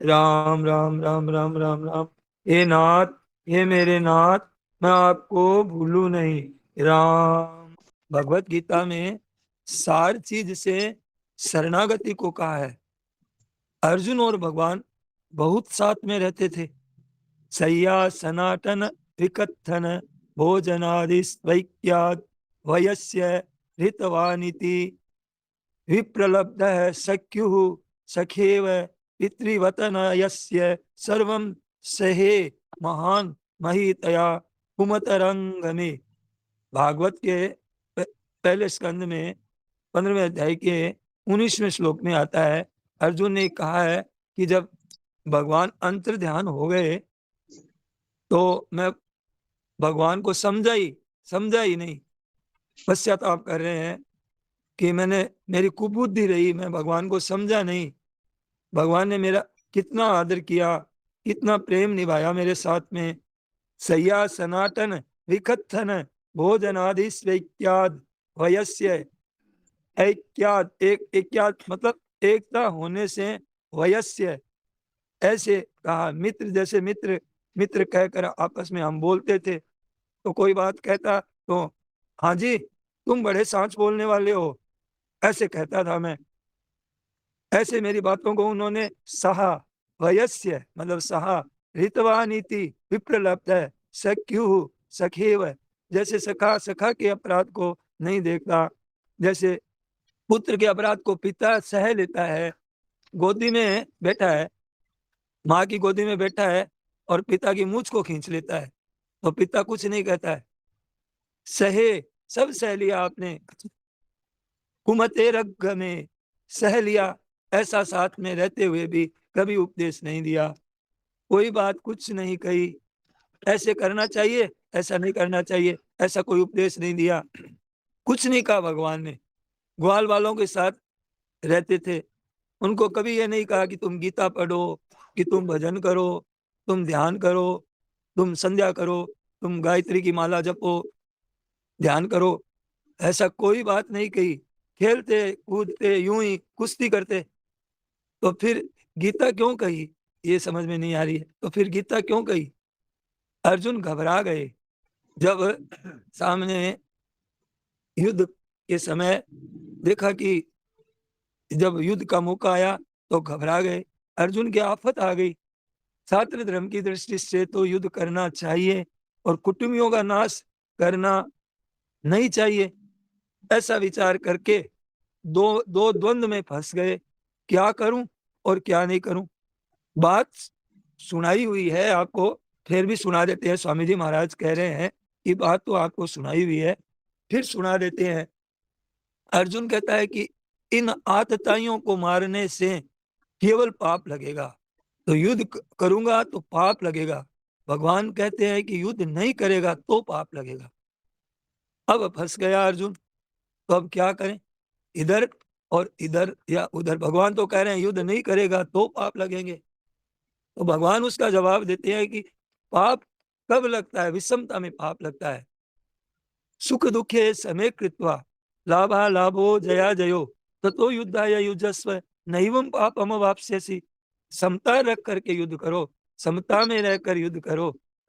राम राम राम राम राम राम। हे नाथ, हे मेरे नाथ, मैं आपको भूलूं नहीं। राम। भगवत गीता में सार चीज से शरणागति को कहा है। अर्जुन और भगवान बहुत साथ में रहते थे। सैया सनातन विकथन भोजनादि स्वैक्याद वयस्य ऋतवानिति विप्रलब्ध सख्यु सखेव पितृवतन यस्य सर्वं सहे महान महितया कुमतरंग में। भागवत के पहले स्कंद में 15वें अध्याय के 19वें श्लोक में आता है, अर्जुन ने कहा है कि जब भगवान अंतर ध्यान हो गए तो मैं भगवान को समझा ही नहीं। पश्चाताप कर रहे हैं कि मेरी कुबुद्धि रही, मैं भगवान को समझा नहीं। भगवान ने मेरा कितना आदर किया, कितना प्रेम निभाया मेरे साथ में। सैया सनातन विकथन भोजनादि स्वैक्याद वयस्य। ऐक्याद एक ऐक्याद मतलब एकता होने से, वयस्य ऐसे कहा मित्र, जैसे मित्र मित्र कहकर आपस में हम बोलते थे। तो कोई बात कहता तो हाँ जी तुम बड़े सांच बोलने वाले हो, ऐसे कहता था मैं। ऐसे मेरी बातों को उन्होंने सहा, वयस्य मतलब सहा, ऋतवा नीति विप्रलब्ध है सख्यु सखेव। जैसे सखा सखा के अपराध को नहीं देखता, जैसे पुत्र के अपराध को पिता सह लेता है। गोदी में बैठा है, माँ की गोदी में बैठा है और पिता की मूंछ को खींच लेता है तो पिता कुछ नहीं कहता है, सहे, सब सह लिया आपने। कुमते रग में सह लिया, ऐसा साथ में रहते हुए भी कभी उपदेश नहीं दिया, कोई बात कुछ नहीं कही। ऐसे करना चाहिए, ऐसा नहीं करना चाहिए, ऐसा कोई उपदेश नहीं दिया, कुछ नहीं कहा भगवान ने। ग्वाल वालों के साथ रहते थे, उनको कभी ये नहीं कहा कि तुम गीता पढ़ो, कि तुम भजन करो, तुम ध्यान करो, तुम संध्या करो, तुम गायत्री की माला जपो, ध्यान करो। ऐसा कोई बात नहीं कही। खेलते कूदते यूं ही कुश्ती करते। तो फिर गीता क्यों कही, ये समझ में नहीं आ रही है। तो फिर गीता क्यों कही? अर्जुन घबरा गए जब सामने युद्ध के समय देखा कि जब युद्ध का मौका आया तो घबरा गए। अर्जुन की आफत आ गई। छात्र धर्म की दृष्टि से तो युद्ध करना चाहिए और कुटुंबियों का नाश करना नहीं चाहिए। ऐसा विचार करके दो दो द्वंद्व में फंस गए, क्या करूं और क्या नहीं करूं। बात सुनाई हुई है आपको, फिर भी सुना देते हैं। स्वामी जी महाराज कह रहे हैं कि बात तो आपको सुनाई हुई है, फिर सुना देते हैं। अर्जुन कहता है कि इन आतताइयों को मारने से केवल पाप लगेगा, तो युद्ध करूंगा तो पाप लगेगा। भगवान कहते हैं कि युद्ध नहीं करेगा तो पाप लगेगा। अब फंस गया अर्जुन, तो अब क्या करें? इधर और इधर या उधर। भगवान तो कह रहे हैं युद्ध नहीं करेगा तो पाप लगेंगे, तो भगवान उसका जवाब देते हैं कि पाप कब लगता है? विषमता में पाप लगता है। सुख दुखे समय कृत्वा लाभा लाभो जया जयो ततो युद्धाय युजस्व नैवं पापम वाप्स्यसि। समता रख करके युद्ध करो, समता में रहकर युद्ध करो।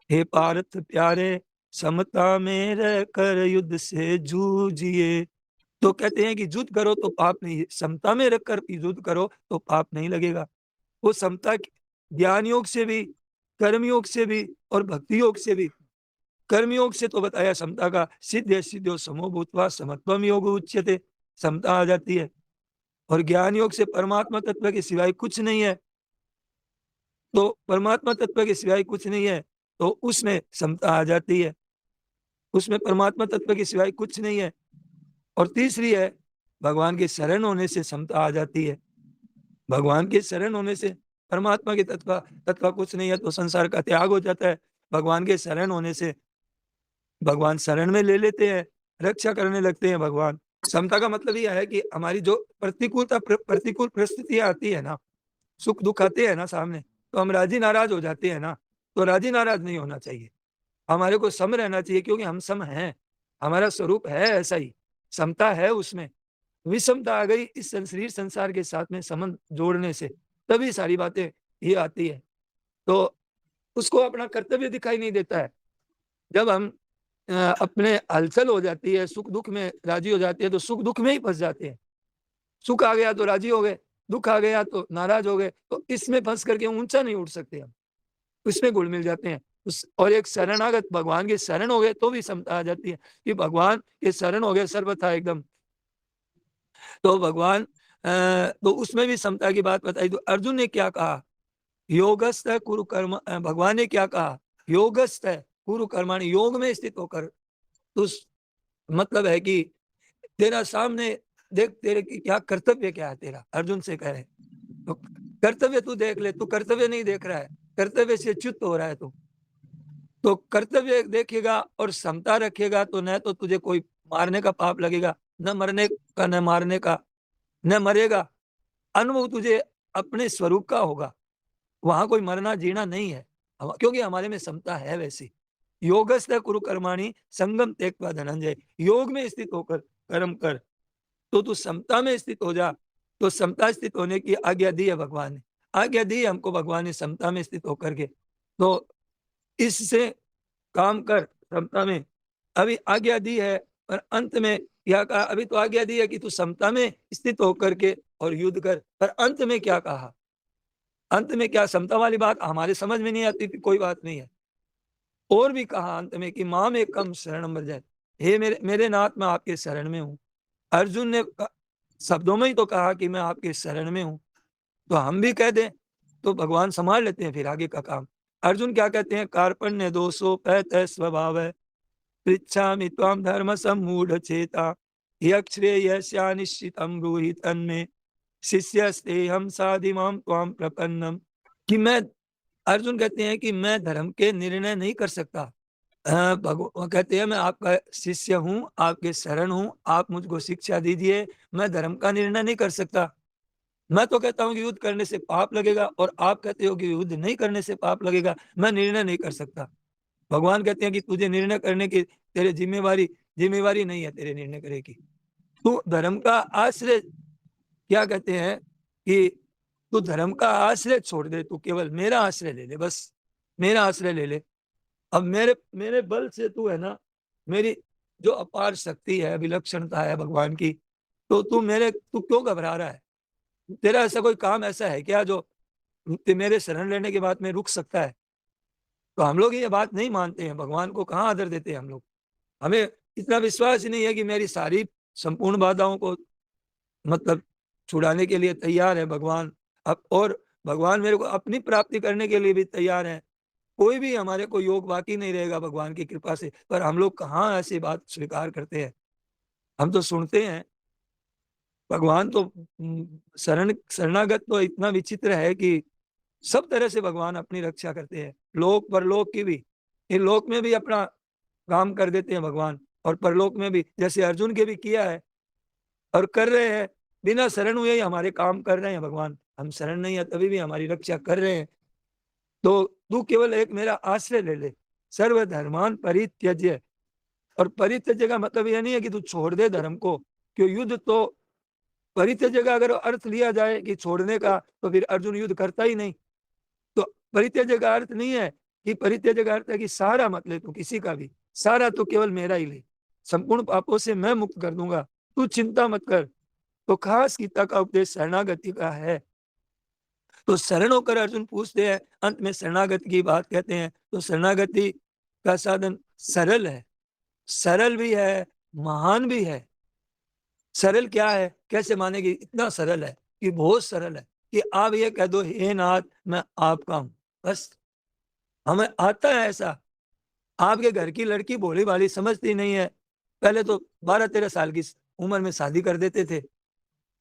हे पार्थ प्यारे, समता में रहकर युद्ध से जूझिए। तो कहते हैं कि युद्ध करो तो पाप नहीं, समता में रखकर युद्ध करो तो पाप नहीं लगेगा। वो समता ज्ञान योग से भी, कर्म योग से भी और भक्ति योग से भी। कर्मयोग से तो बताया समता का सिद्ध सिद्धो समो भूतवा समत्वम योग उच्यते, समता आ जाती है। और ज्ञान योग से परमात्मा तत्व के सिवाय कुछ नहीं है, तो परमात्मा तत्व के सिवाय कुछ नहीं है तो उसमें समता आ जाती है। उसमें परमात्मा तत्व के सिवाय कुछ नहीं है। और तीसरी है, भगवान के शरण होने से समता आ जाती है। भगवान के शरण होने से, परमात्मा के तत्व तत्व कुछ नहीं है तो संसार का त्याग हो जाता है। भगवान के शरण होने से भगवान शरण में ले लेते हैं, रक्षा करने लगते हैं भगवान। समता का मतलब यह है कि हमारी जो प्रतिकूल परिस्थितियां आती है ना, सुख दुख आते हैं ना सामने, तो हम राजी नाराज हो जाते हैं ना, तो राजी नाराज नहीं होना चाहिए। हमारे को सम रहना चाहिए, क्योंकि हम सम हैं, हमारा स्वरूप है ऐसा ही, समता है उसमें। विषमता आ गई इस शरीर संसार के साथ में संबंध जोड़ने से, तभी सारी बातें ये आती है। तो उसको अपना कर्तव्य दिखाई नहीं देता है। जब हम अपने हलचल हो जाती है, सुख दुख में राजी हो जाती है, तो सुख दुख में ही फंस जाते हैं। सुख आ गया तो राजी हो गए, दुख आ गया तो नाराज हो गए, तो इसमें फंस करके ऊंचा नहीं उठ सकते हम, इसमें घुल मिल जाते हैं। और एक शरणागत भगवान के शरण हो गए तो भी समता आ जाती है कि भगवान के शरण हो गए सर्वथा एकदम। तो भगवान तो उसमें भी समता की बात बताई। तो अर्जुन ने क्या कहा, योगस्थ है कुरु कर्म, भगवान ने क्या कहा, योगस्थ है कुरु कर्माणि, योग में स्थित होकर। तो मतलब है कि तेरा सामने देख, तेरे की क्या कर्तव्य क्या है तेरा, अर्जुन से कह रहे। तो कर्तव्य तू देख ले, तू कर्तव्य नहीं देख रहा है, कर्तव्य से च्युत हो रहा है तू। तो कर्तव्य देखेगा और समता रखेगा तो न तो तुझे कोई मारने का पाप लगेगा, न मरने का, न मारने का, न मरेगा। अनुभव तुझे अपने स्वरूप का होगा, वहां कोई मरना जीना नहीं है, क्योंकि हमारे में समता है वैसी। योगस्थ कुरु कर्माणि संगम त्यक्त्वा धनंजय, योग में स्थित होकर कर्म कर, तो तू समता में स्थित हो जा। तो समता स्थित होने की आज्ञा दी है भगवान ने, आज्ञा दी है हमको भगवान ने समता में स्थित होकर के। तो इससे काम कर समता में, अभी आज्ञा दी है। और अंत में क्या कहा, अभी तो आज्ञा दी है कि तू समता में स्थित होकर के और युद्ध कर, पर अंत में क्या कहा, अंत में क्या, समता वाली बात हमारे समझ में नहीं आती थी, कोई बात नहीं है। और भी कहा अंत में कि माम एकम शरण मर जाए, हे मेरे नाथ मैं आपके शरण में हूँ। अर्जुन ने शब्दों में ही तो कहा कि मैं आपके शरण में हूँ, तो हम भी कह दें तो भगवान संभाल लेते हैं फिर आगे का काम। अर्जुन क्या कहते हैं, कार्पण्य दोषोपैत स्वभाव है, पृच्छामि त्वां धर्म सम्मूढ़ चेता, यक्षेयस्या निश्चितं ब्रूहि तन्मे, शिष्यस्तेहं साधिमां त्वां प्रपन्नम। कि मैं, अर्जुन कहते हैं कि मैं धर्म के निर्णय नहीं कर सकता। भगवान कहते हैं मैं आपका शिष्य हूँ, आपके शरण हूँ, आप मुझको शिक्षा दीजिए, मैं धर्म का निर्णय नहीं कर सकता। मैं तो कहता हूँ कि युद्ध करने से पाप लगेगा, और आप कहते हो कि युद्ध नहीं करने से पाप लगेगा, मैं निर्णय नहीं कर सकता। भगवान कहते हैं कि तुझे निर्णय करने की तेरे जिम्मेवारी जिम्मेवारी नहीं है, तेरे निर्णय करे की। तू धर्म का आश्रय, क्या कहते हैं कि तू धर्म का आश्रय छोड़ दे, तू केवल मेरा आश्रय ले ले, बस मेरा आश्रय ले ले। अब मेरे मेरे बल से तू है ना, मेरी जो अपार शक्ति है, विलक्षणता है भगवान की, तो तू क्यों घबरा रहा है। तेरा ऐसा कोई काम ऐसा है क्या जो मेरे शरण लेने के बाद में रुक सकता है। तो हम लोग ये बात नहीं मानते हैं, भगवान को कहाँ आदर देते हैं हम लोग। हमें इतना विश्वास ही नहीं है कि मेरी सारी संपूर्ण बाधाओं को मतलब छुड़ाने के लिए तैयार है भगवान। अब और भगवान मेरे को अपनी प्राप्ति करने के लिए भी तैयार है। कोई भी हमारे को योग बाकी नहीं रहेगा भगवान की कृपा से। पर हम लोग कहाँ ऐसी बात स्वीकार करते हैं, हम तो सुनते हैं। भगवान तो शरणागत तो इतना विचित्र है कि सब तरह से भगवान अपनी रक्षा करते हैं, लोक परलोक की भी। इन लोक में भी अपना काम कर देते हैं भगवान, और परलोक में भी, जैसे अर्जुन के भी किया है और कर रहे हैं। बिना शरण हुए ही हमारे काम कर रहे हैं भगवान, हम शरण नहीं है तभी भी हमारी रक्षा कर रहे हैं। तो तू केवल एक मेरा आश्रय ले ले, सर्वधर्मान परित्यज्य। और परित्यज्य का मतलब यह नहीं है कि तू छोड़ दे धर्म को, क्यों युद्ध तो, परित्यज्य का अगर अर्थ लिया जाए कि छोड़ने का, तो फिर अर्जुन युद्ध करता ही नहीं। तो परित्यज्य का अर्थ नहीं है कि, परित्यज्य का अर्थ है कि सारा मत ले तू, किसी का भी सारा, तो केवल मेरा ही ले, संपूर्ण पापों से मैं मुक्त कर दूंगा, तू चिंता मत कर। तो खास गीता का उपदेश शरणागति का है। तो शरण होकर अर्जुन पूछते हैं, अंत में शरणागति की बात कहते हैं। तो शरणागति का साधन सरल है, सरल भी है, महान भी है। सरल क्या है, कैसे मानेगी, इतना सरल है कि बहुत सरल है कि आप ये कह दो, हे नाथ मैं आपका हूं, बस। हमें आता है ऐसा। आपके घर की लड़की भोली भाली समझती नहीं है, पहले तो 12-13 साल की उम्र में शादी कर देते थे,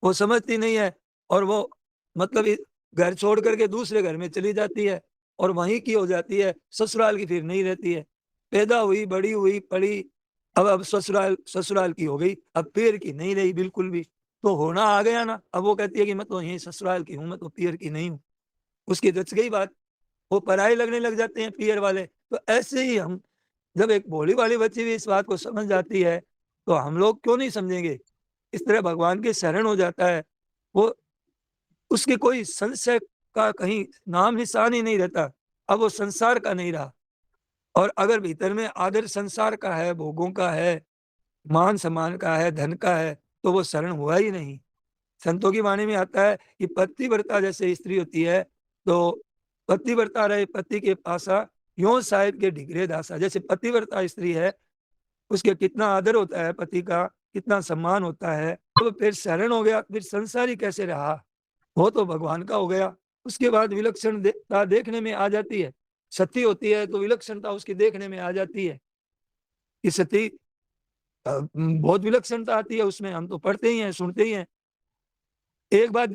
वो समझती नहीं है, और वो मतलब घर छोड़ करके दूसरे घर में चली जाती है, और वहीं की हो जाती है, ससुराल की फिर नहीं रहती है। पैदा हुई, बड़ी हुई, पड़ी, अब ससुराल ससुराल की हो गई, अब पीर की नहीं रही बिल्कुल भी। तो होना आ गया ना, अब वो कहती है कि मैं तो यही ससुराल की हूँ, मैं तो पीर की नहीं हूँ। उसकी रच गई बात, वो पराये लगने लग जाते हैं पीर वाले। तो ऐसे ही हम, जब एक भोली वाली बच्ची भी इस बात को समझ जाती है, तो हम लोग क्यों नहीं समझेंगे। इस तरह भगवान के शरण हो जाता है वो, उसके कोई संशय का कहीं नाम निशान ही नहीं रहता। अब वो संसार का नहीं रहा। और अगर भीतर में आदर संसार का है, भोगों का है, मान सम्मान का है, धन का है, तो वो शरण हुआ ही नहीं। संतों की वाणी में आता है कि पतिव्रता जैसे स्त्री होती है, तो पतिव्रता रहे पति के पासा, यों साहिब के ढिगरे दासा। जैसे पतिव्रता स्त्री है, उसके कितना आदर होता है पति का, कितना सम्मान होता है, तो फिर शरण हो गया, फिर संसारी कैसे रहा? वो तो भगवान का हो गया। उसके बाद विलक्षणता देखने में आ जाती है। सती होती है तो विलक्षणता उसकी देखने में आ जाती है कि सती बहुत विलक्षणता आती है उसमें। हम तो पढ़ते ही हैं, सुनते ही हैं। एक बात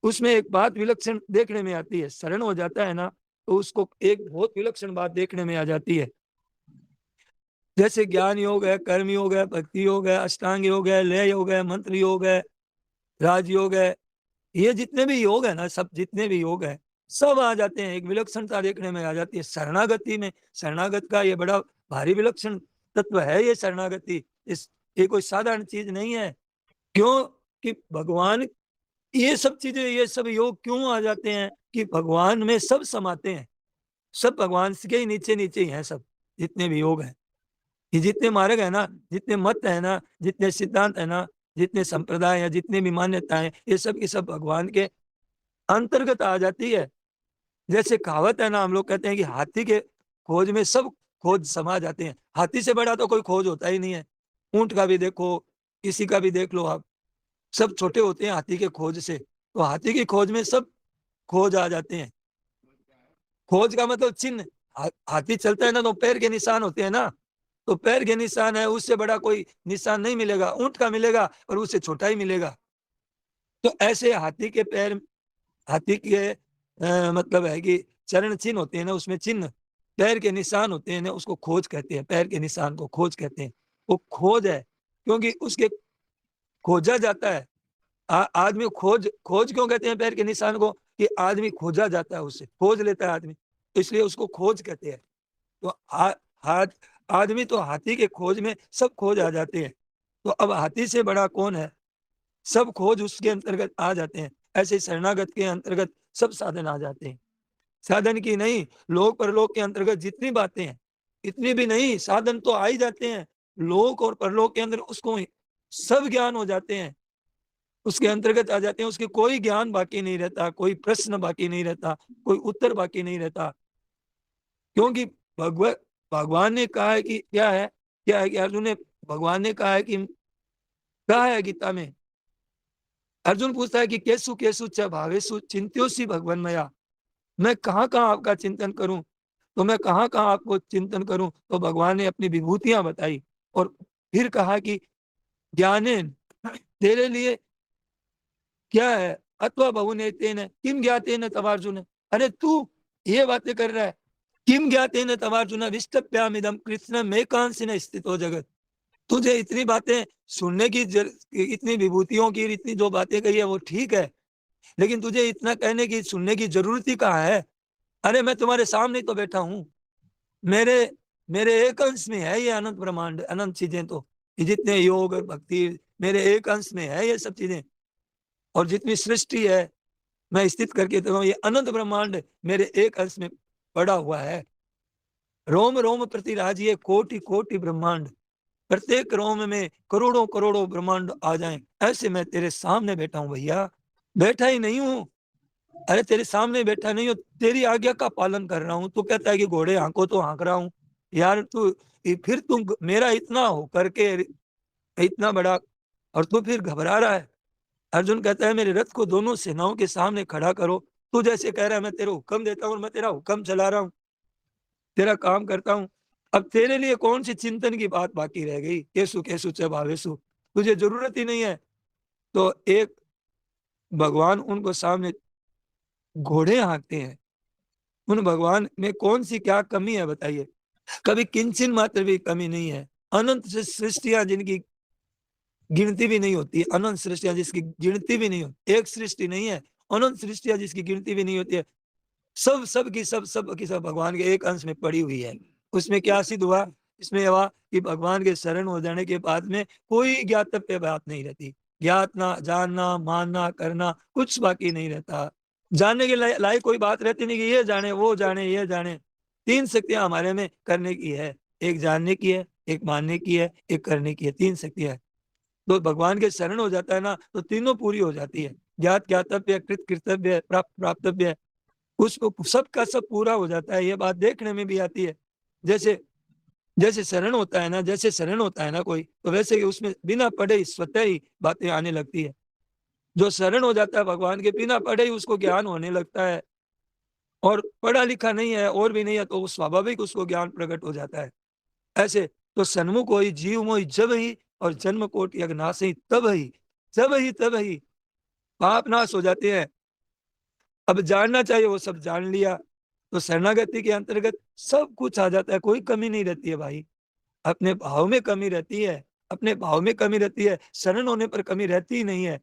उसमें, एक बात विलक्षण देखने में आती है, शरण हो जाता है ना, तो उसको एक बहुत विलक्षण बात देखने में आ जाती है। जैसे ज्ञान योग है, कर्म योग है, भक्ति योग है, अष्टांग योग है, लय योग है, मंत्र योग है, राजयोग है, ये जितने भी योग है ना, सब जितने भी योग है, सब आ जाते हैं, एक विलक्षणता देखने में आ जाती है शरणागति में। शरणागत का ये बड़ा भारी विलक्षण तत्व है ये शरणागति। इस ये कोई साधारण चीज नहीं है। क्यों? कि भगवान, ये सब चीजें, ये सब योग क्यों आ जाते हैं कि भगवान में सब समाते हैं। सब भगवान के ही नीचे नीचे ही हैं सब, जितने भी योग हैं। ये जितने मार्ग है ना, जितने मत है ना, जितने सिद्धांत है ना, जितने संप्रदाय है, जितने भी मान्यताएं, ये सब की सब भगवान के अंतर्गत आ जाती है। जैसे कहावत है ना, हम लोग कहते हैं कि हाथी के खोज में सब खोज समा जाते हैं। हाथी से बड़ा तो कोई खोज होता ही नहीं है। ऊंट का भी देखो, किसी का भी देख लो आप, सब छोटे होते हैं हाथी के खोज से। तो हाथी की खोज में सब खोज आ जाते हैं। खोज का मतलब चिन्ह। हाथी चलता है ना, तो पैर के निशान होते हैं ना, तो पैर के निशान है, उससे बड़ा कोई निशान नहीं मिलेगा। ऊंट का मिलेगा और उससे छोटा ही मिलेगा। तो ऐसे हाथी के पैर, हाथी के मतलब है कि चरण चिन्ह होते हैं ना, उसमें चिन्ह, पैर के निशान होते हैं ना, उसको खोज कहते हैं। पैर के निशान को खोज कहते हैं। वो खोज है, क्योंकि उसके खोजा जाता है। आदमी खोज, खोज क्यों कहते हैं पैर के निशान को? कि आदमी खोजा जाता है, उससे खोज लेता है आदमी, तो इसलिए उसको खोज कहते हैं। तो हाथ, आदमी तो हाथी के खोज में सब खोज आ जाते हैं। तो अब हाथी से बड़ा कौन है? सब खोज उसके अंतर्गत आ जाते हैं। ऐसे शरणागत के अंतर्गत सब साधन आ जाते हैं। साधन की नहीं, लोक परलोक के अंतर्गत जितनी बातें हैं, इतनी भी नहीं, साधन तो आ ही जाते हैं। लोक और परलोक के अंदर उसको सब ज्ञान हो जाते हैं, उसके अंतर्गत आ जाते हैं। उसके कोई ज्ञान बाकी नहीं रहता, कोई प्रश्न बाकी नहीं रहता, कोई उत्तर बाकी नहीं रहता। क्योंकि भगवत भगवान ने कहा है कि क्या है कि अर्जुन ने, भगवान ने कहा है कि, कहा है गीता में, अर्जुन पूछता है कि केसु केसु च भावेसु चिंत्योसी भगवन मया। मैं कहाँ कहाँ आपका चिंतन करूं, तो मैं कहाँ कहाँ आपको चिंतन करूं? तो भगवान ने अपनी विभूतियां बताई और फिर कहा कि ज्ञानेन, तेरे लिए क्या है, अथवा बहुने तेन किम ज्ञातेन तवार्जुन। अरे तू ये बातें कर रहा है, किम ज्ञातेन तवार्जुन विष्टप्यामिदम कृष्ण में कांसिन स्थितो जगत। तुझे इतनी बातें सुनने की इतनी विभूतियों की इतनी जो बातें कही है वो ठीक है, लेकिन तुझे इतना कहने की सुनने की जरूरत ही कहाँ है? अरे मैं तुम्हारे सामने तो बैठा हूँ। मेरे मेरे एक अंश में है ये अनंत ब्रह्मांड, अनंत चीजें। तो ये जितने योग और भक्ति, मेरे एक अंश में है ये सब चीजें। और जितनी सृष्टि है मैं स्थित करके तो ये अनंत ब्रह्मांड मेरे एक अंश में पड़ा हुआ है। रोम रोम प्रति राजिए कोटि कोटि ब्रह्मांड, प्रत्येक रोम में करोड़ों करोड़ों ब्रह्मांड आ जाएं, ऐसे मैं तेरे सामने बैठा हूं भैया। बैठा ही नहीं हूं, अरे तेरे सामने बैठा नहीं हूं, तेरी आज्ञा का पालन कर रहा हूं। तू कहता है कि घोड़े हाँको तो हाँक रहा हूं। यार तू, फिर तुम मेरा इतना हो करके, इतना बड़ा, और तू फिर घबरा रहा है। अर्जुन कहता है मेरे रथ को दोनों सेनाओं के सामने खड़ा करो। तू जैसे कह रहा है मैं तेरा हुक्म देता हूं और मैं तेरा हुक्म चला रहा हूं, तेरा काम करता हूं। अब तेरे लिए कौन सी चिंतन की बात बाकी रह गई? केसु केसु च भावेसु, तुझे जरूरत ही नहीं है। तो एक भगवान उनको सामने घोड़े हाँकते हैं, उन भगवान में कौन सी क्या कमी है बताइए? कभी किंचन मात्र भी कमी नहीं है। अनंत सृष्टियां जिनकी गिनती भी नहीं होती, अनंत सृष्टियां जिसकी गिनती भी नहीं होती, एक सृष्टि नहीं है, अनंत सृष्टियां जिसकी गिनती भी नहीं होती है, सब की सब भगवान के एक अंश में पड़ी हुई है। उसमें क्या सिद्ध हुआ? इसमें हुआ कि भगवान के शरण हो जाने के बाद में कोई ज्ञातव्य बात नहीं रहती। ज्ञातना, जानना, मानना, करना कुछ बाकी नहीं रहता। जानने के लायक कोई बात रहती नहीं कि ये जाने वो जाने ये जाने। 3 शक्तियां हमारे में करने की है, एक जानने की है, एक मानने की है, एक करने की है, 3 शक्तियां है। तो भगवान के शरण हो जाता है ना, तो तीनों पूरी हो जाती है। ज्ञात ज्ञातव्य, कृत कृतव्य है, प्राप्त प्राप्तव्य है, उसको सब का सब पूरा हो जाता है। ये बात देखने में भी आती है। जैसे जैसे शरण होता है ना, जैसे शरण होता है ना कोई, तो वैसे ही उसमें बिना पढ़े ही स्वतः ही बातें आने लगती है। जो शरण हो जाता है भगवान के, बिना पढ़े ही उसको ज्ञान होने लगता है। और पढ़ा लिखा नहीं है और भी नहीं है तो वो स्वाभाविक उसको ज्ञान प्रकट हो जाता है। ऐसे तो सन्मुख हो जीव मोहि जब ही, और जन्म कोट यज्ञ नाश ही तब ही, जब ही तब ही पाप नाश हो जाते हैं। अब जानना चाहिए वो सब जान लिया, तो शरणागति के अंतर्गत सब कुछ आ जाता है, कोई कमी नहीं रहती है भाई। अपने भाव में कमी रहती है, अपने भाव में कमी रहती है, शरण होने पर कमी रहती ही नहीं है।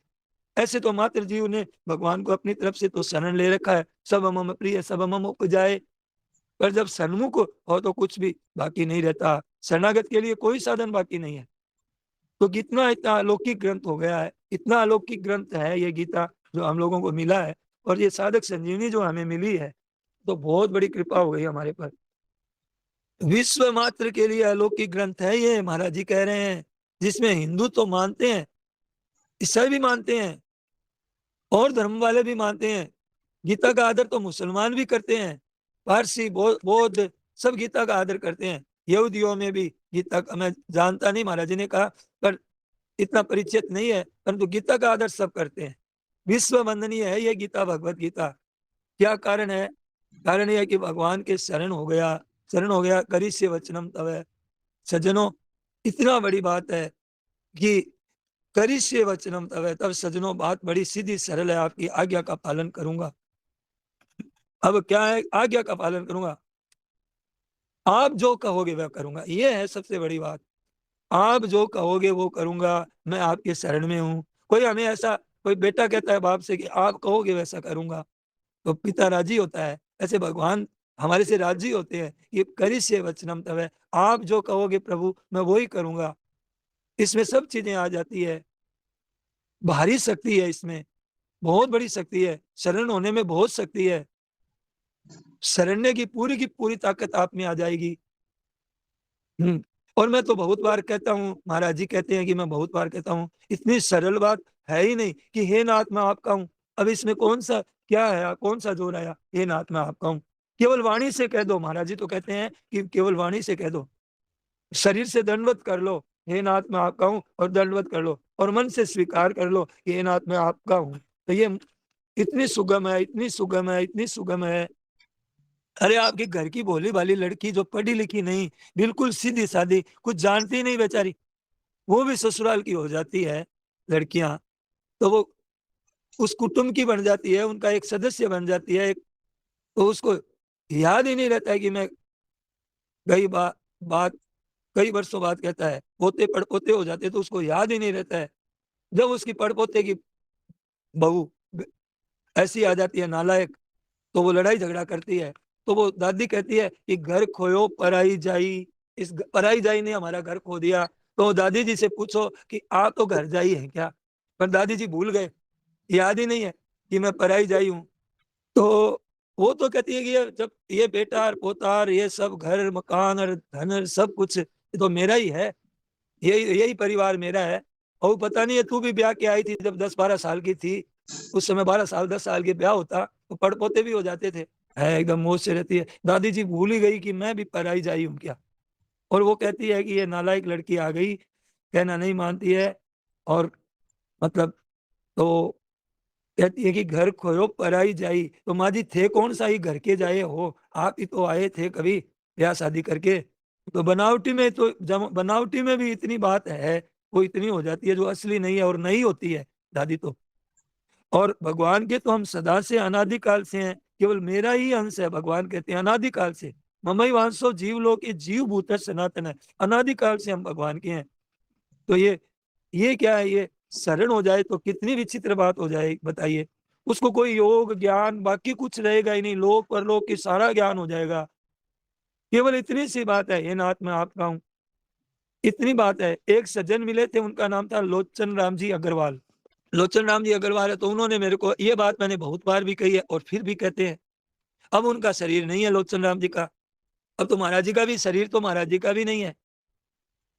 ऐसे तो मात्र जीव ने भगवान को अपनी तरफ से तो शरण ले रखा है, सब मम प्रिय सब मम उपजाए। पर जब सन्मुख हो तो कुछ भी बाकी नहीं रहता, शरणागत के लिए कोई साधन बाकी नहीं है। तो कितना इतना अलौकिक ग्रंथ हो गया है, इतना अलौकिक ग्रंथ है ये गीता जो हम लोगों को मिला है। और ये साधक संजीवनी जो हमें मिली है, तो बहुत बड़ी कृपा हो गई हमारे पर। विश्व मात्र के लिए अलौकिक ग्रंथ है ये, महाराज जी कह रहे हैं, जिसमें हिंदू तो मानते हैं, ईसाई भी मानते हैं, और धर्म वाले भी मानते हैं। गीता का आदर तो मुसलमान भी करते हैं, पारसी बौद्ध सब गीता का आदर करते हैं। यहूदियों में भी गीता का, मैं जानता नहीं, महाराज जी ने कहा, पर इतना परिचित नहीं है, परंतु गीता का आदर सब करते हैं। विश्व वंदनीय है ये गीता, भगवत गीता। क्या कारण है? कारण यह है कि भगवान के शरण हो गया, शरण हो गया, करिष्य वचनम तव। सज्जनों, इतना बड़ी बात है कि करिष्य वचनम तव, तब सज्जनों बात बड़ी सीधी सरल है, आपकी आज्ञा का पालन करूंगा। अब क्या है? आज्ञा का पालन करूंगा, आप जो कहोगे वह करूंगा, ये है सबसे बड़ी बात। आप जो कहोगे वो करूंगा, मैं आपके शरण में हूं। कोई हमें ऐसा, कोई बेटा कहता है बाप से कि आप कहोगे वैसा करूंगा, तो पिता राजी होता है। ऐसे भगवान हमारे से राजी होते हैं। ये करिष्य वचनम तव, आप जो कहोगे प्रभु मैं वो ही करूंगा। इसमें सब चीजें आ जाती है, भारी शक्ति है इसमें, बहुत बड़ी शक्ति है। शरण होने में बहुत शक्ति है, शरण्य की पूरी ताकत आप में आ जाएगी। और मैं तो बहुत बार कहता हूँ, महाराज जी कहते हैं कि मैं बहुत बार कहता हूँ, इतनी सरल बात है ही नहीं कि हे नाथ मैं आपका हूँ। अब इसमें कौन सा क्या है, कौन सा जोर आया? हे नाथ मैं आपका हूँ, केवल वाणी से कह दो। महाराज जी तो कहते हैं कि केवल वाणी से कह दो, शरीर से दंडवत कर लो, हे नाथ मैं आपका हूँ, और दंडवत कर लो, और मन से स्वीकार कर लो कि हे नाथ मैं आपका हूँ। तो ये इतनी सुगम है, इतनी सुगम है, इतनी सुगम है। अरे आपके घर की भोली भाली लड़की जो पढ़ी लिखी नहीं, बिल्कुल सीधी सादी, कुछ जानती नहीं बेचारी, वो भी ससुराल की हो जाती है लड़कियां, तो वो उस कुटुंब की बन जाती है, उनका एक सदस्य बन जाती है। तो उसको याद ही नहीं रहता है कि मैं कई बात कई वर्षों बाद कहता है, पोते पड़पोते हो जाते तो उसको याद ही नहीं रहता है। जब उसकी पड़पोते की बहू ऐसी आ जाती है नालायक, तो वो लड़ाई झगड़ा करती है। तो वो दादी कहती है कि घर खोयो पराई जाई, पराई जाई ने हमारा घर खो दिया। तो दादी जी से पूछो कि आप तो घर जाई है क्या? पर दादी जी भूल गए, याद ही नहीं है कि मैं पराई जाई हूँ। तो वो तो कहती है कि जब ये बेटा और पोता और ये सब घर मकान और धन और सब कुछ ये तो मेरा ही है, यही यही परिवार मेरा है। और पता नहीं है, तू भी ब्याह के आई थी जब 10-12 साल की थी, उस समय 12 साल 10 साल के ब्याह होता तो पड़पोते भी हो जाते थे। है एकदम मौज से रहती है। दादी जी भूल ही गई कि मैं भी पराई जाई हूँ क्या। और वो कहती है कि ये नालायक लड़की आ गई, कहना नहीं मानती है। और मतलब, तो कहती है कि घर खोयो पराई जाई। तो माँ जी थे कौन सा ही घर के जाए हो, आप ही तो आए थे कभी ब्याह शादी करके। तो बनावटी में तो बनावटी में भी इतनी बात है, वो इतनी हो जाती है जो असली नहीं है और नहीं होती है दादी तो। और भगवान के तो हम सदा से अनादिकाल से हैं, केवल मेरा ही अंश है, भगवान कहते हैं अनादिकाल से। ममई वांसो जीव लोक, ये जीव भूत सनातन है, अनादिकाल से हम भगवान के हैं। तो ये क्या है? ये शरण हो जाए तो कितनी विचित्र बात हो जाए, बताइए। उसको कोई योग ज्ञान बाकी कुछ रहेगा ही नहीं, लोक परलोक की सारा ज्ञान हो जाएगा। केवल इतनी सी बात है, हे नाथ मैं आपका हूं, इतनी बात है। एक सज्जन मिले थे, उनका नाम था लोचन राम जी अग्रवाल। लोचन राम जी अग्रवाल है, तो उन्होंने मेरे को ये बात मैंने बहुत बार भी कही है और फिर भी कहते हैं। अब उनका शरीर नहीं है लोचन राम जी का, अब तो महाराज जी का भी शरीर तो महाराज जी का भी नहीं है,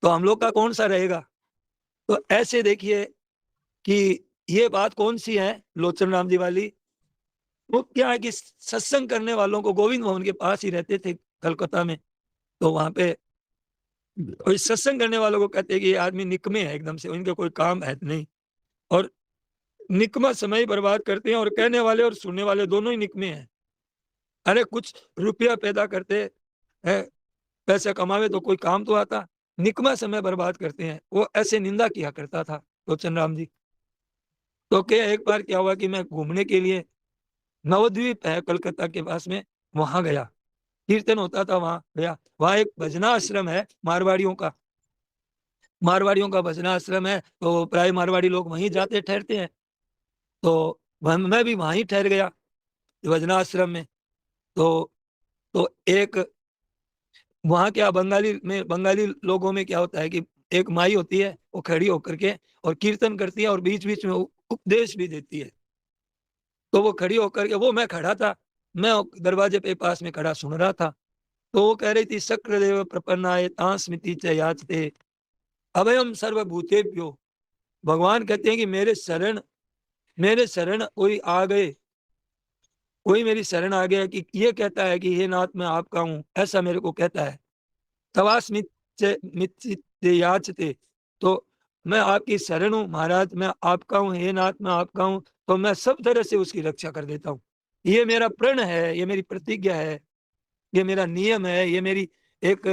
तो हम लोग का कौन सा रहेगा। तो ऐसे देखिए कि ये बात कौन सी है लोचन राम जी वाली। वो क्या है कि सत्संग करने वालों को गोविंद भवन के पास ही रहते थे कलकत्ता में, तो वहां पे कोई सत्संग करने वालों को कहते हैं कि ये आदमी निकमे है, एकदम से इनके कोई काम है नहीं, और निकमा समय बर्बाद करते हैं, और कहने वाले और सुनने वाले दोनों ही निकमे हैं। अरे कुछ रुपया पैदा करते हैं, पैसे कमावे तो कोई काम तो आता, निकमा समय बर्बाद करते हैं, वो ऐसे निंदा किया करता था लोचन राम जी। तो क्या एक बार क्या हुआ कि मैं घूमने के लिए नवद्वीप है कलकत्ता के पास में, वहां गया, कीर्तन होता था, वहां गया। वहां एक भजना आश्रम है मारवाड़ियों का, मारवाड़ियों का भजना आश्रम है, तो प्राय मारवाड़ी लोग वहीं जाते ठहरते हैं। तो मैं भी वहीं ठहर गया भजना आश्रम में। तो तो एक वहां क्या बंगाली लोगों में क्या होता है कि एक माई होती है, वो खड़ी होकर के और कीर्तन करती है और बीच बीच में उपदेश भी देती है। तो वो खड़ी होकर के, वो मैं खड़ा था, मैं दरवाजे पे पास में खड़ा सुन रहा था। तो वो कह रही थी, शक्रदेव प्रपन्नाय तां स्मृति च याचते अभयम सर्वभूतेभ्यो। भगवान कहते हैं कि मेरे शरण कोई आ गए, कोई मेरी शरण आ गया कि ये कहता है कि हे नाथ मैं आपका हूं, ऐसा मेरे को कहता है। तवास याचते, तो मैं आपकी शरण हूं महाराज, मैं आपका हूं, हे नाथ मैं आपका हूं, तो मैं सब तरह से उसकी रक्षा कर देता हूं। ये मेरा प्रण है, ये मेरी प्रतिज्ञा है, ये मेरा नियम है, ये मेरी एक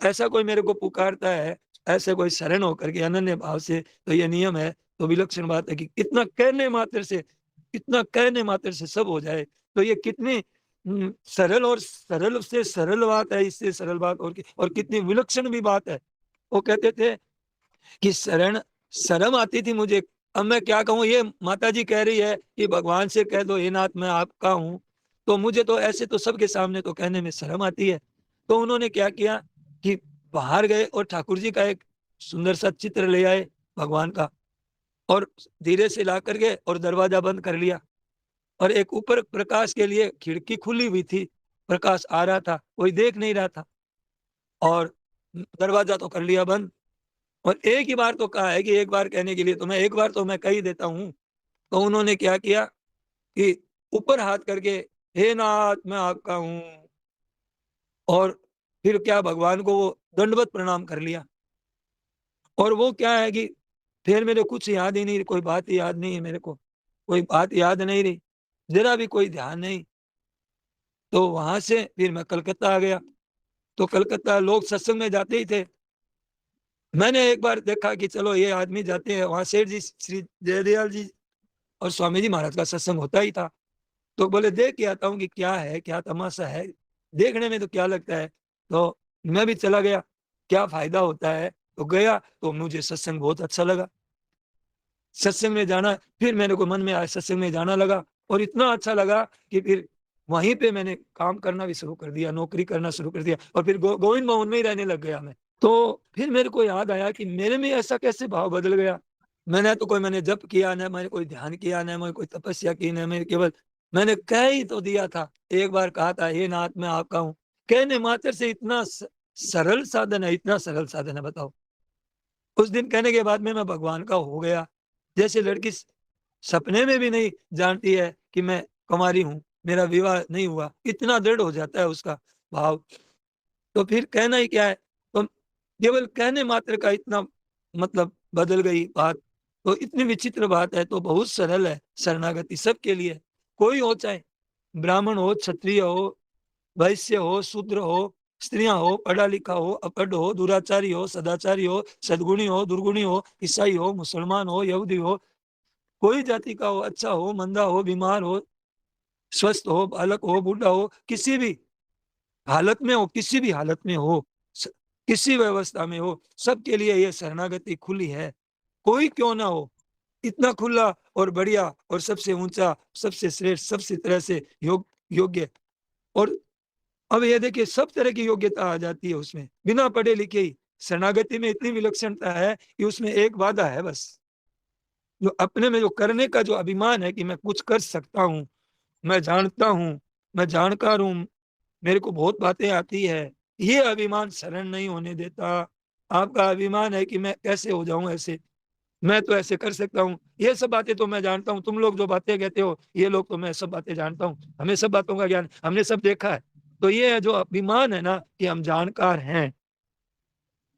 ऐसा कोई मेरे को पुकारता है, ऐसे कोई शरण होकर के अनन्य भाव से, तो ये नियम है। तो विलक्षण बात है कि इतना कहने मात्र से सब हो जाए, तो ये कितनी सरल और सरल से सरल बात है, इससे सरल बात और कितनी विलक्षण भी बात है। वो कहते थे कि शर्म आती थी मुझे, अब मैं क्या कहूँ, ये माता जी कह रही है कि भगवान से कह दो हे नाथ मैं आपका हूँ, तो मुझे तो ऐसे तो सबके सामने तो कहने में शर्म आती है। तो उन्होंने क्या किया कि बाहर गए और ठाकुर जी का एक सुंदर सा चित्र ले आए भगवान का, और धीरे से ला करके और दरवाजा बंद कर लिया, और एक ऊपर प्रकाश के लिए खिड़की खुली हुई थी, प्रकाश आ रहा था, कोई देख नहीं रहा था, और दरवाजा तो कर लिया बंद। और एक ही बार तो कहा है कि एक बार कहने के लिए तो मैं एक बार तो मैं कह ही देता हूँ। तो उन्होंने क्या किया कि ऊपर हाथ करके हे नाथ मैं आपका हूं, और फिर क्या भगवान को वो दंडवत प्रणाम कर लिया। और वो क्या है कि फिर मेरे कुछ याद ही नहीं, कोई बात ही याद नहीं है मेरे को, कोई बात याद नहीं रही, जरा भी कोई ध्यान नहीं। तो वहां से फिर मैं कलकत्ता आ गया। तो कलकत्ता लोग सत्संग में जाते ही थे, मैंने एक बार देखा कि चलो ये आदमी जाते हैं वहां, सेठ जी श्री जयदयाल जी और स्वामी जी महाराज का सत्संग होता ही था। तो बोले देख के आता हूँ कि क्या है, क्या तमाशा है, देखने में तो क्या लगता है। तो मैं भी चला गया, क्या फायदा होता है। तो गया तो मुझे सत्संग बहुत अच्छा लगा, सत्संग में जाना, फिर मेरे को मन में आया सत्संग में जाना लगा, और इतना अच्छा लगा कि फिर वहीं पे मैंने काम करना भी शुरू कर दिया, नौकरी करना शुरू कर दिया, और फिर गोविंद भवन में ही रहने लग गया मैं। तो फिर मेरे को याद आया कि मेरे में ऐसा कैसे भाव बदल गया। मैंने जप किया, ना मैंने कोई ध्यान किया, ना मैंने कोई तपस्या की, ना मैंने केवल मैंने कह ही तो दिया था, एक बार कहा था हे नाथ मैं आपका हूं, कहने मात्र से इतना सरल साधन है, इतना सरल साधन है, बताओ। उस दिन कहने के बाद में मैं भगवान का हो गया। जैसे लड़की सपने में भी नहीं जानती है कि मैं कुंवारी हूं, मेरा विवाह नहीं हुआ, इतना दृढ़ हो जाता है उसका भाव। तो फिर कहना ही क्या है। तो केवल कहने मात्र का इतना मतलब बदल गई बात, तो इतनी विचित्र बात है, तो बहुत सरल है शरणागति सबके लिए। कोई हो, चाहे ब्राह्मण हो, क्षत्रिय हो, वैश्य हो, शूद्र हो, स्त्रियां हो, पढ़ा लिखा हो, अपढ़ हो, दुराचारी हो, सदाचारी हो, सदगुणी हो, दुर्गुणी हो, ईसाई हो, मुसलमान हो, यहूदी हो, कोई जाति का हो, अच्छा हो, मंदा हो, बीमार हो, स्वस्थ हो, बालक हो, बूढ़ा हो, किसी भी हालत में हो, किसी भी हालत में हो, किसी व्यवस्था में हो, सबके लिए यह शरणागति खुली है। कोई क्यों ना हो, इतना खुला और बढ़िया और सबसे ऊंचा, सबसे श्रेष्ठ, सबसे तरह से योग्य। और अब ये देखिए सब तरह की योग्यता आ जाती है उसमें, बिना पढ़े लिखे ही। शरणागति में इतनी विलक्षणता है कि उसमें एक वादा है बस, जो अपने में जो करने का जो अभिमान है कि मैं कुछ कर सकता हूं, मैं जानता हूं, मैं जानकार हूं, मेरे को बहुत बातें आती है, ये अभिमान शरण नहीं होने देता। आपका अभिमान है कि मैं कैसे हो जाऊं ऐसे, मैं तो ऐसे कर सकता हूँ, ये सब बातें तो मैं जानता हूँ, तुम लोग जो बातें कहते हो ये लोग तो मैं सब बातें जानता हूँ, हमें सब बातों का ज्ञान, हमने सब देखा है। तो ये है जो अभिमान है ना कि हम जानकार हैं,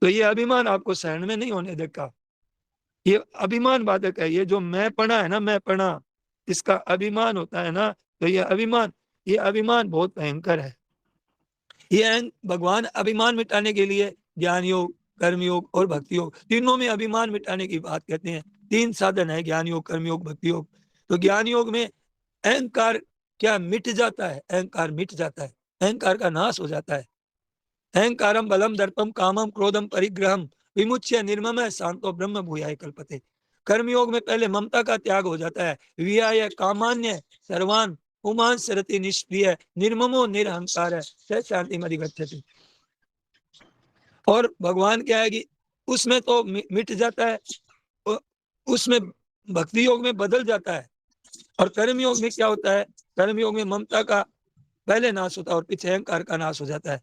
तो ये अभिमान आपको शरण में नहीं होने देगा। ये अभिमान बाधक है, ये जो मैं पढ़ा है ना, मैं पढ़ा, इसका अभिमान होता है ना, तो ये अभिमान बहुत भयंकर है। ये भगवान अभिमान मिटाने के लिए ज्ञान योग, कर्म योग और भक्ति योग, तीनों में अभिमान मिटाने की बात कहते हैं। तीन साधन है, ज्ञान योग, कर्म योग, भक्ति योग। तो ज्ञान योग में अहंकार क्या मिट जाता है, अहंकार मिट जाता है, अहंकार का नाश हो जाता है। अहंकारम बलम दर्पम कामम क्रोधम परिग्रहम विमुच्य निर्मम शांतो ब्रह्म भूयाय कल्पते। कर्मयोग में पहले ममता का त्याग हो जाता है। वियाय कामान्य सर्वान पुमान सरति निष्क्रिय निर्ममो निरहंकार है शांति मधिगच्छति। और भगवान क्या है कि उसमें तो मिट जाता है, उसमें भक्ति योग में बदल जाता है। और कर्म योग में क्या होता है, कर्म योग में ममता का पहले नाश होता है और पीछे अहंकार का नाश हो जाता है।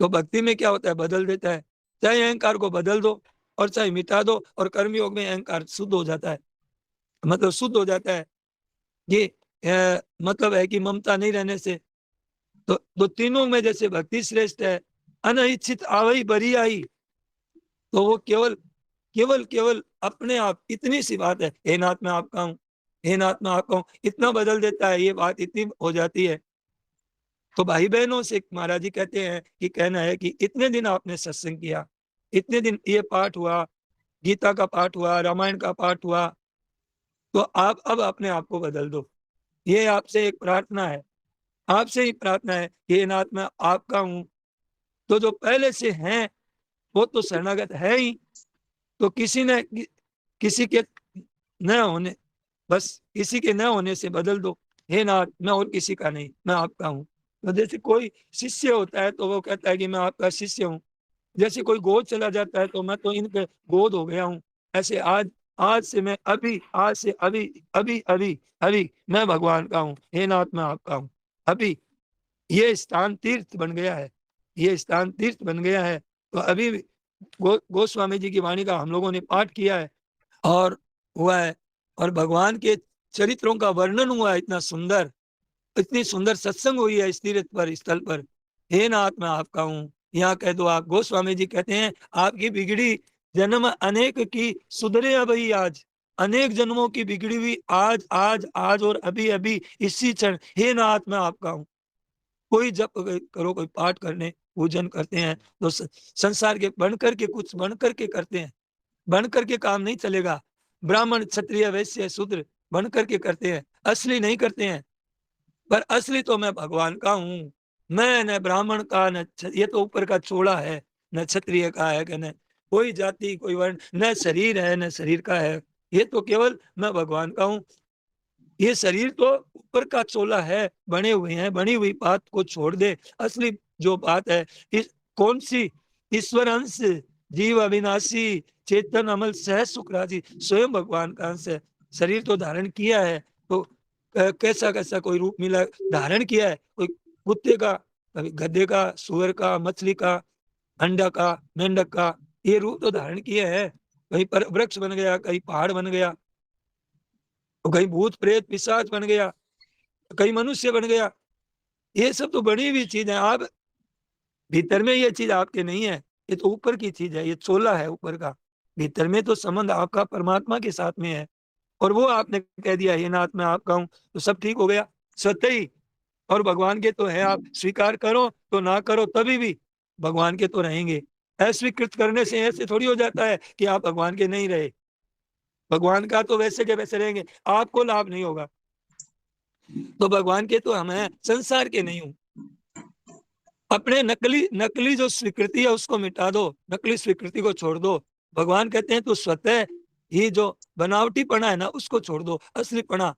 तो भक्ति में क्या होता है, बदल देता है। चाहे अहंकार को बदल दो और चाहे मिटा दो, और कर्मयोग में अहंकार शुद्ध हो जाता है, मतलब शुद्ध हो जाता है। ये मतलब है कि ममता नहीं रहने से। तो तीनों में जैसे भक्ति श्रेष्ठ है, अनइच्छित आवई बरी आई, तो वो केवल केवल केवल अपने आप, इतनी सी बात है, हे नाथ मैं आपका हूँ, हे नाथ मैं आपका हूँ, इतना बदल देता है, ये बात इतनी हो जाती है। तो भाई बहनों से महाराज जी कहते हैं कि कहना है कि इतने दिन आपने सत्संग किया, इतने दिन ये पाठ हुआ, गीता का पाठ हुआ, रामायण का पाठ हुआ, तो आप अब अपने आप को बदल दो। ये आपसे एक प्रार्थना है, आपसे ही प्रार्थना है कि हे नाथ मैं आपका हूं। तो जो पहले से हैं वो तो शरणागत है ही, तो किसी के न होने, बस किसी के न होने से बदल दो। हे नाथ मैं और किसी का नहीं, मैं आपका हूँ। तो जैसे कोई शिष्य होता है तो वो कहता है कि मैं आपका शिष्य हूँ। जैसे कोई गोद चला जाता है तो मैं तो इनके गोद हो गया हूँ। ऐसे आज आज से मैं अभी, आज से अभी, अभी अभी अभी मैं भगवान का हूँ, हे नाथ मैं आपका हूँ। अभी ये स्थान तीर्थ बन गया है, ये स्थान तीर्थ बन गया है। तो अभी गोस्वामी जी की वाणी का हम लोगों ने पाठ किया है और हुआ है, और भगवान के चरित्रों का वर्णन हुआ है इतना सुंदर, इतनी सुंदर सत्संग हुई है इस तीर्थ पर, स्थल पर। हे नाथ मैं आपका हूँ, यहाँ कह दो आप। गोस्वामी जी कहते हैं आपकी बिगड़ी जन्म अनेक की सुधरे अभी आज, अनेक जन्मों की बिगड़ी हुई आज आज आज और अभी अभी इसी क्षण हे नाथ मैं आपका हूँ। कोई जप करो, कोई पाठ करने पूजन करते हैं तो संसार के बन करके, कुछ बन करके करते हैं, बन करके काम नहीं चलेगा। ब्राह्मण क्षत्रिय वैश्य शूद्र बन करके करते हैं, असली नहीं करते हैं। पर असली तो मैं भगवान का हूँ। मैं न ब्राह्मण का, न ये तो ऊपर का चोला है, न क्षत्रिय का है, कि न कोई जाति कोई वर्ण, न शरीर है न शरीर का है, ये तो केवल मैं भगवान का हूँ। ये शरीर तो ऊपर का चोला है, बने हुए हैं, बनी हुई बात को छोड़ दे। असली जो बात है इस कौन सी, ईश्वर अंश, जीव अविनाशी, चेतन अमल सह सुख राजी, स्वयं भगवान का अंश है। शरीर तो धारण किया है, तो कैसा कैसा कोई रूप मिला, धारण किया है, कोई कुत्ते का, कभी गधे का, सुअर का, मछली का, अंडा का, मेंढक का, ये रूप तो धारण किया है। कहीं पर वृक्ष बन गया, कहीं पहाड़ बन गया, तो कहीं भूत प्रेत पिशाच बन गया, कहीं मनुष्य बन गया। ये सब तो बनी हुई चीज है। आप भीतर में ये चीज आपके नहीं है, ये तो ऊपर की चीज है, ये चोला है ऊपर का। भीतर में तो संबंध आपका परमात्मा के साथ में है। और वो आपने कह दिया हे नाथ मैं आपका हूं, तो सब ठीक हो गया स्वतः ही। और भगवान के तो है, आप स्वीकार करो तो ना करो तभी भी भगवान के तो रहेंगे। अस्वीकृत करने से ऐसे थोड़ी हो जाता है कि आप भगवान के नहीं रहे। भगवान का तो वैसे के वैसे रहेंगे, आपको लाभ नहीं होगा। तो भगवान के तो हम हैं, संसार के नहीं हूं। अपने नकली नकली जो स्वीकृति है उसको मिटा दो, नकली स्वीकृति को छोड़ दो। भगवान कहते हैं तो स्वतः ही जो बनावटीपना है ना उसको छोड़ दो। असलीपना,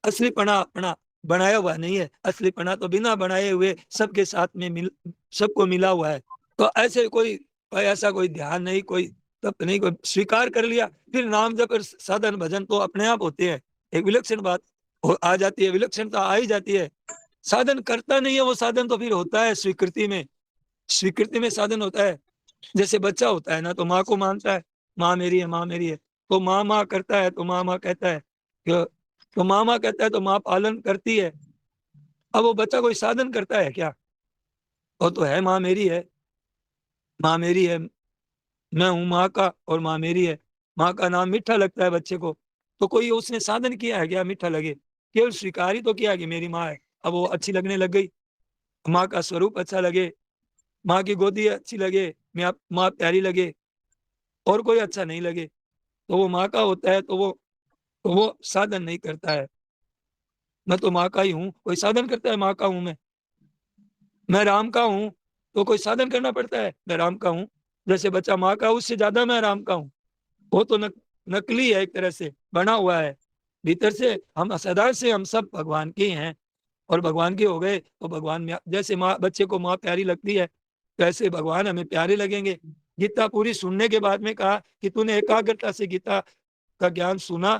असलीपना अपना बनाया हुआ नहीं है, असलीपना तो बिना बनाए हुए सबके साथ में सबको मिला हुआ है। तो ऐसे कोई ऐसा कोई ध्यान नहीं, कोई तब नहीं, कोई स्वीकार कर लिया, फिर नाम जप और साधन भजन तो अपने आप होते हैं। एक विलक्षण बात आ जाती है, विलक्षणता आ ही जाती है। साधन करता नहीं है वो, साधन तो फिर होता है स्वीकृति में, स्वीकृति में साधन होता है। जैसे बच्चा होता है ना, तो माँ को मानता है, माँ मेरी है, माँ मेरी है, तो माँ माँ करता है, तो माँ माँ कहता है, तो माँ माँ कहता है, तो माँ पालन करती है। अब वो बच्चा कोई साधन करता है क्या? वो तो है माँ मेरी है, माँ मेरी है, मैं हूं माँ का और माँ मेरी है। माँ का नाम मीठा लगता है बच्चे को, तो कोई उसने साधन किया है क्या मीठा लगे? केवल स्वीकार ही तो किया कि मेरी माँ है, अब वो अच्छी लगने लग गई। माँ का स्वरूप अच्छा लगे, माँ की गोदी अच्छी लगे, माँ प्यारी लगे, और कोई अच्छा नहीं लगे, तो वो माँ का होता है, तो वो साधन नहीं करता है। मैं तो माँ का ही हूँ, कोई साधन करता है? माँ का हूं मैं राम का हूँ, तो कोई साधन करना पड़ता है? मैं राम का हूँ। जैसे बच्चा माँ का, उससे ज्यादा मैं राम का हूँ। वो तो नकली है, एक तरह से बना हुआ है। भीतर से हम सदा से हम सब भगवान के ही हैं, और भगवान के हो गए तो भगवान में, जैसे माँ बच्चे को माँ प्यारी लगती है, तो ऐसे भगवान हमें प्यारे लगेंगे। गीता पूरी सुनने के बाद में कहा कि तूने एकाग्रता से गीता का ज्ञान सुना,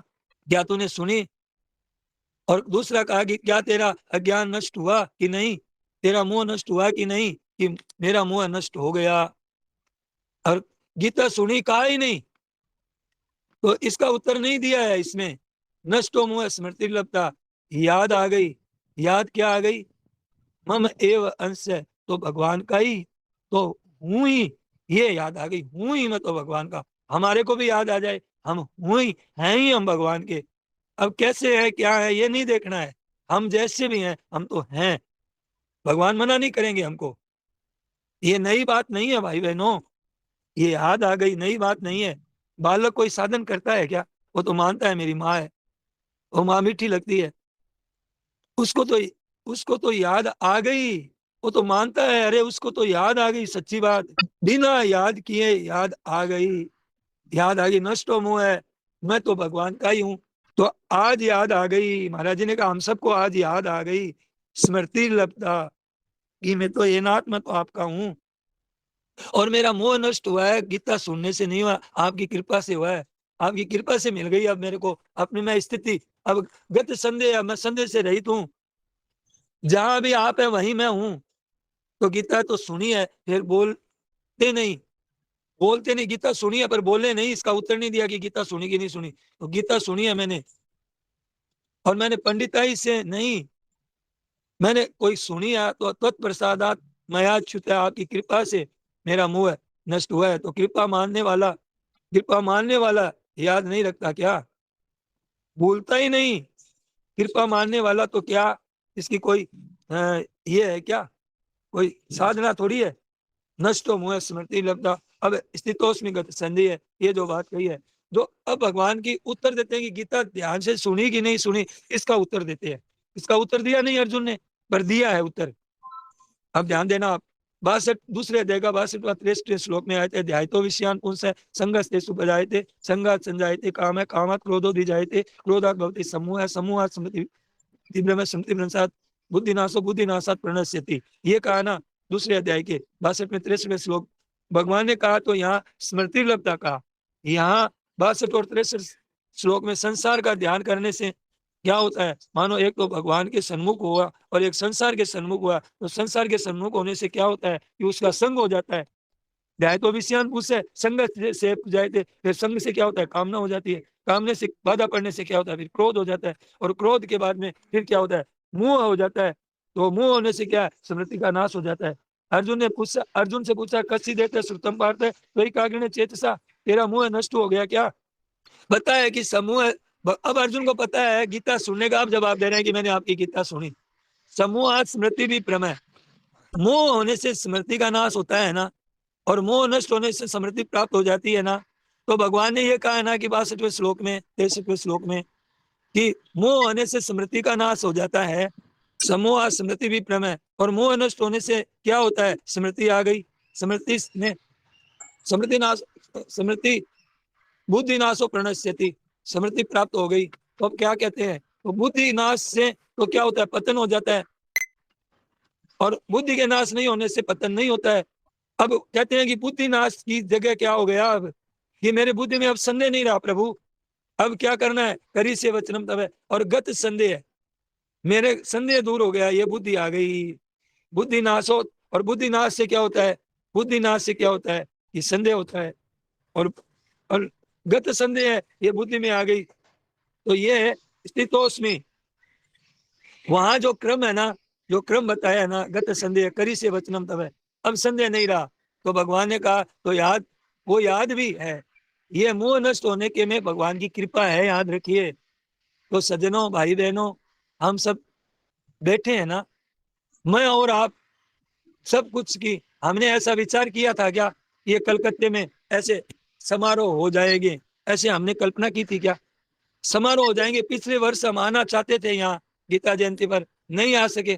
क्या तूने सुनी? और दूसरा कहा कि क्या तेरा अज्ञान नष्ट हुआ कि नहीं, तेरा मोह नष्ट हुआ कि नहीं, कि मेरा मोह नष्ट हो गया। और गीता सुनी कहा ही नहीं, तो इसका उत्तर नहीं दिया है इसमें। नष्टो मोह स्मृति लब्धा, याद आ गई। याद क्या आ गई? मम एव अंश है, तो भगवान का ही तो हूं ही, ये याद आ गई, हूं ही मैं तो भगवान का। हमारे को भी याद आ जाए, हम हूं ही, हैं ही हम भगवान के। अब कैसे है क्या है ये नहीं देखना है, हम जैसे भी हैं हम तो हैं। भगवान मना नहीं करेंगे हमको। ये नई बात नहीं है भाई बहनों, ये याद आ गई, नई बात नहीं है। बालक कोई साधन करता है क्या? वो तो मानता है मेरी माँ है, वो माँ मीठी लगती है, उसको तो उसको तो याद आ गई, वो तो मानता है, अरे उसको तो याद आ गई, सच्ची बात, बिना याद किए याद आ गई। याद आ गई, नष्ट हो मुंह है, मैं तो भगवान का ही हूँ। तो आज याद आ गई, महाराज जी ने कहा हम सबको आज याद आ गई, स्मृति लब्धा, कि मैं तो ये नाथ, मैं तो आपका हूँ। और मेरा मोह नष्ट हुआ है, गीता सुनने से नहीं हुआ, आपकी कृपा से हुआ है। आपकी कृपा से मिल गई अब मेरे को अपनी मैं स्थिति। अब गत संदेह, मैं संदेह से रहित हूँ, जहां भी आप है वहीं मैं हूँ। तो गीता तो सुनी है, फिर बोलते नहीं, बोलते नहीं, गीता सुनी है पर बोले नहीं, इसका उत्तर नहीं दिया कि गीता सुनी कि नहीं सुनी। तो गीता सुनी है मैंने, और मैंने पंडिताई से नहीं, मैंने कोई सुनी है, तो तत्प्रसादात मया च्युता, आपकी कृपा से मेरा मुंह नष्ट हुआ है। तो कृपा मानने वाला याद नहीं रखता क्या? भूलता ही नहीं। कृपा मानने वाला तो क्या, इसकी कोई ये है क्या? कोई साधना थोड़ी है। नष्टो मुह स्मृति लब्धा, अब स्थितोस्मि गत संधि है, ये जो बात कही है। जो अब भगवान की उत्तर देते हैं कि गीता ध्यान से सुनी कि नहीं सुनी, इसका उत्तर देते हैं। इसका उत्तर दिया नहीं अर्जुन ने, पर दिया है उत्तर। अब ध्यान देना आप, 62 दूसरे अध्याय का 62वां 63 श्लोक में आए थे, ध्याय तो विषयान पुंस संगस्तेषु बजायते संगात संजायते काम है कामात क्रोधो धिजायते क्रोधात भवति समूह समूहात स्मृति तीव्र में स्मृति भ्रंशात बुद्धिनाशो बुद्धिनाशात प्रणश्यति, ये कहा ना दूसरे अध्याय के 62 में 63वें श्लोक। भगवान ने कहा तो यहाँ स्मृति लब्धा कहा। यहाँ 62 और 63 श्लोक में संसार का ध्यान करने से क्या होता है, मानो एक तो भगवान के सन्मुख हुआ और एक संसार के सन्मुख हुआ, तो संसार के सन्मुख होने से क्या होता है कि उसका संग हो जाता है। ध्याय तो विषयान उससे संग से जाए थे, फिर संग से क्या होता है, कामना हो जाती है, कामने से बाधा पड़ने से क्या होता है, फिर क्रोध हो जाता है, और क्रोध के बाद में फिर क्या होता है, मुंह हो जाता है, तो मुंह होने से क्या है, स्मृति का नाश हो जाता है। अर्जुन से पूछा कसी देते श्रुतम पार्थ, तो एक आग्रह चेतसा, तेरा मुंह नष्ट हो गया क्या? बताया कि समूह, अब अर्जुन को पता है गीता सुनने का, आप जवाब दे रहे हैं कि मैंने आपकी गीता सुनी। समूह आज स्मृति भी प्रमेय, मोह होने से स्मृति का नाश होता है ना, और मोह नष्ट होने से समृद्धि प्राप्त हो जाती है ना। तो भगवान ने ये कहा है ना कि 62वें श्लोक में 63वें श्लोक में कि मोह होने से स्मृति का नाश हो जाता है, समूह स्मृति भी प्रमेय, और मोह नष्ट होने से क्या होता है, स्मृति आ गई, स्मृति में स्मृति नाश, स्मृति बुद्धि नाशो प्रणश्यति, स्मृति प्राप्त हो गई। तो अब क्या कहते हैं, तो बुद्धि नाश से तो क्या होता है, पतन हो जाता है, और बुद्धि के नाश नहीं होने से पतन नहीं होता है। अब कहते हैं कि बुद्धि नाश की जगह क्या हो गया, अब कि मेरे बुद्धि में अब संदेह नहीं रहा प्रभु, अब क्या करना है, करी से वचनम तब है। और गत संदेह, मेरे संदेह दूर हो गया, ये बुद्धि आ गई, बुद्धि नाश हो। और बुद्धि नाश से क्या होता है, बुद्धि नाश से क्या होता है, ये संदेह होता है। और गत संदेह है, ये बुद्धि में आ गई। तो ये है स्थितोस्मि। वहां जो क्रम है ना, जो क्रम बताया है ना, गत संदेह करी से वचनम तब है, अब संदेह नहीं रहा। तो भगवान ने कहा तो याद, वो याद भी है, ये मोह नष्ट होने के में भगवान की कृपा है, याद रखिए। तो सज्जनों, भाई बहनों, हम सब बैठे हैं ना, मैं और आप सब कुछ की, हमने ऐसा विचार किया था क्या, ये कलकत्ते में ऐसे समारोह हो जाएंगे, ऐसे हमने कल्पना की थी क्या? समारोह हो जाएंगे। पिछले वर्ष हम आना चाहते थे यहाँ गीता जयंती पर, नहीं आ सके।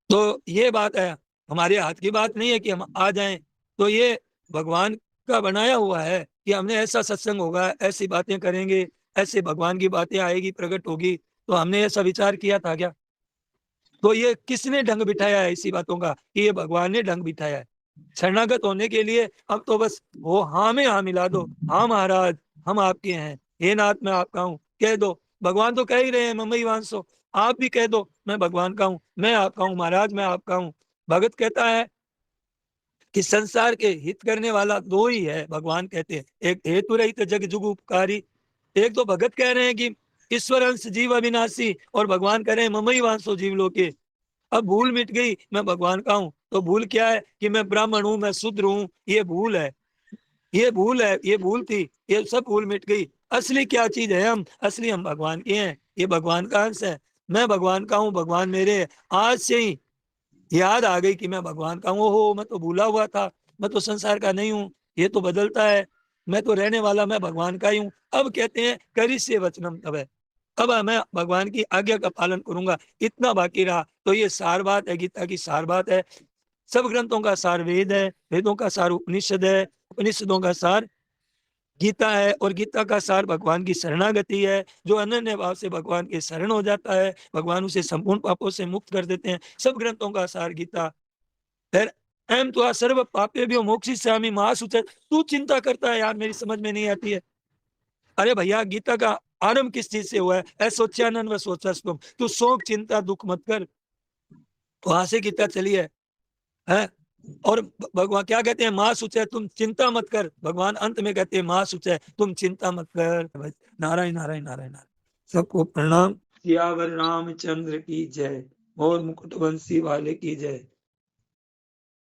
तो ये बात है, हमारे हाथ की बात नहीं है कि हम आ जाएं। तो ये भगवान का बनाया हुआ है कि हमने ऐसा सत्संग होगा, ऐसी बातें करेंगे, ऐसे भगवान की बातें आएगी, प्रकट होगी। तो हमने ऐसा विचार किया था क्या? तो ये किसने ढंग बिठाया है इसी बातों का, कि ये भगवान ने ढंग बिठाया है शरणागत होने के लिए। अब तो बस वो हाँ में हाँ मिला दो, हाँ महाराज हम आपके हैं, हे नाथ मैं आपका हूँ, कह दो। भगवान तो कह ही रहे हैं ममई वांसो, आप भी कह दो मैं भगवान का हूँ, मैं आपका हूँ महाराज, मैं आपका हूँ। भगत कहता है कि संसार के हित करने वाला दो ही है, भगवान कहते हैं, एक हेतु रहित जग जुग उपकारी। एक तो भगत कह रहे हैं कि ईश्वर अंश जीव अविनाशी, और भगवान कह रहे हैं ममई वांसो जीव लोके। अब भूल मिट गई, मैं भगवान का हूं। तो भूल क्या है कि मैं ब्राह्मण हूं, मैं शूद्र हूं, ये भूल है, ये भूल है, ये भूल थी, ये सब भूल मिट गई। असली क्या चीज है, हम असली हम भगवान के हैं, ये भगवान का अंश है। मैं भगवान का हूँ, भगवान मेरे है। आज से ही याद आ गई कि मैं भगवान का हूँ, ओहो मैं तो भूला हुआ था, मैं तो संसार का नहीं हूँ, ये तो बदलता है, मैं तो रहने वाला मैं भगवान का ही हूँ। अब कहते हैं करी से वचनम तब है, अब मैं भगवान की आज्ञा का पालन करूंगा, इतना बाकी रहा। तो ये सार बात है, गीता की सार बात है। सब ग्रंथों का सार वेद है, वेदों का सार उपनिषद है, उपनिषदों का सार गीता है, और गीता का सार भगवान की शरणागति है। जो अनन्य भाव से भगवान के शरण हो जाता है, भगवान उसे संपूर्ण पापों से मुक्त कर देते हैं। सब ग्रंथों का सार गीता। फिर एम तो सर्व पापे भी मोक्षिष्यामि मा शुचर। तू चिंता करता है यार, मेरी समझ में नहीं आती है। अरे भैया, गीता का आरंभ किस चीज से हुआ है, ऐसोच्यानन व सोचस्तुम, तू शोक चिंता दुख मत कर। वहां से गीता चली है? और भगवान क्या कहते हैं, माँ सुचय तुम चिंता मत कर। भगवान अंत में कहते हैं माँ सुचय तुम चिंता मत कर। नारायण नारायण नारायण नारायण। सबको प्रणाम। सियावर रामचंद्र की जय, और मुकुट बंसी वाले की जय।